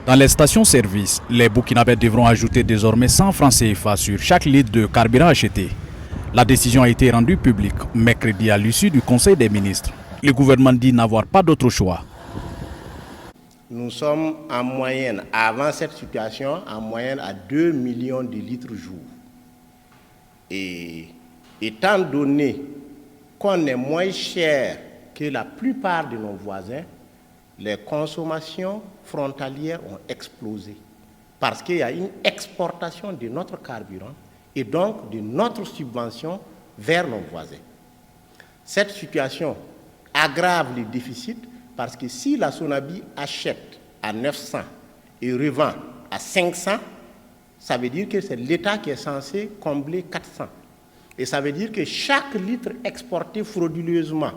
Dans les stations-service, les Burkinabés devront ajouter désormais 100 francs CFA sur chaque litre de carburant acheté. La décision a été rendue publique mercredi à l'issue du Conseil des ministres. Le gouvernement dit n'avoir pas d'autre choix. Nous sommes en moyenne, avant cette situation, en moyenne à 2 millions de litres jour. Et étant donné qu'on est moins cher que la plupart de nos voisins, les consommations frontalières ont explosé parce qu'il y a une exportation de notre carburant et donc de notre subvention vers nos voisins. Cette situation aggrave les déficits parce que si la Sonabi achète à 900 et revend à 500, ça veut dire que c'est l'État qui est censé combler 400. Et ça veut dire que chaque litre exporté frauduleusement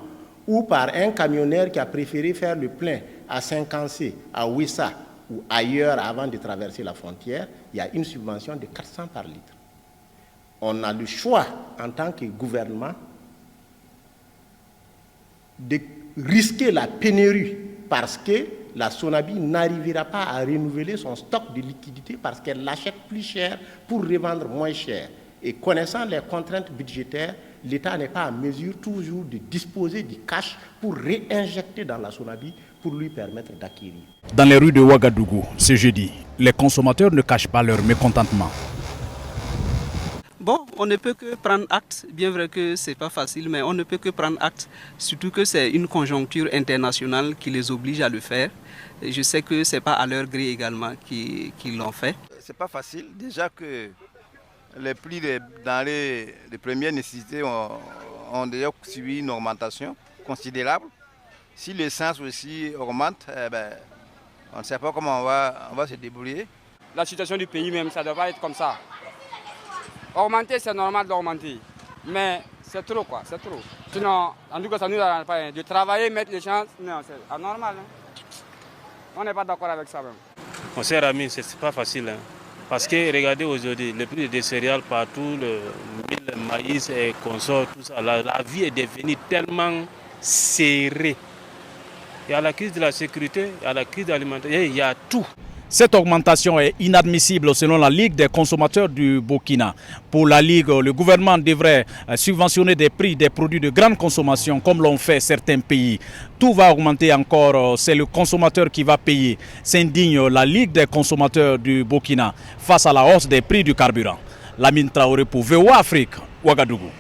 ou par un camionneur qui a préféré faire le plein à 50C, à Ouissa ou ailleurs avant de traverser la frontière, il y a une subvention de 400 par litre. On a le choix en tant que gouvernement de risquer la pénurie parce que la Sonabi n'arrivera pas à renouveler son stock de liquidités parce qu'elle l'achète plus cher pour revendre moins cher. Et connaissant les contraintes budgétaires, l'État n'est pas en mesure toujours de disposer du cash pour réinjecter dans la Sonabi pour lui permettre d'acquérir. Dans les rues de Ouagadougou, ce jeudi, les consommateurs ne cachent pas leur mécontentement. Bon, on ne peut que prendre acte, bien vrai que ce n'est pas facile, mais on ne peut que prendre acte, surtout que c'est une conjoncture internationale qui les oblige à le faire. Et je sais que ce n'est pas à leur gré également qu'ils l'ont fait. Ce n'est pas facile, déjà que les prix des denrées de première nécessité ont déjà subi une augmentation considérable. Si l'essence aussi augmente, on ne sait pas comment on va se débrouiller. La situation du pays même, ça ne doit pas être comme ça. Augmenter, c'est normal d'augmenter, mais c'est trop quoi, c'est trop. Sinon, en tout cas, ça ne nous arrange pas. De travailler, mettre les chances, non, c'est anormal. Hein. On n'est pas d'accord avec ça même. Mon cher ami, ce n'est pas facile. Hein. Parce que regardez aujourd'hui, le prix des céréales partout, le maïs et consorts, tout ça, la vie est devenue tellement serrée. Il y a la crise de la sécurité, il y a la crise alimentaire, il y a tout. Cette augmentation est inadmissible selon la Ligue des consommateurs du Burkina. Pour la Ligue, le gouvernement devrait subventionner des prix des produits de grande consommation comme l'ont fait certains pays. Tout va augmenter encore, c'est le consommateur qui va payer. S'indigne la Ligue des consommateurs du Burkina face à la hausse des prix du carburant. Lamine Traoré pour VOA Afrique, Ouagadougou.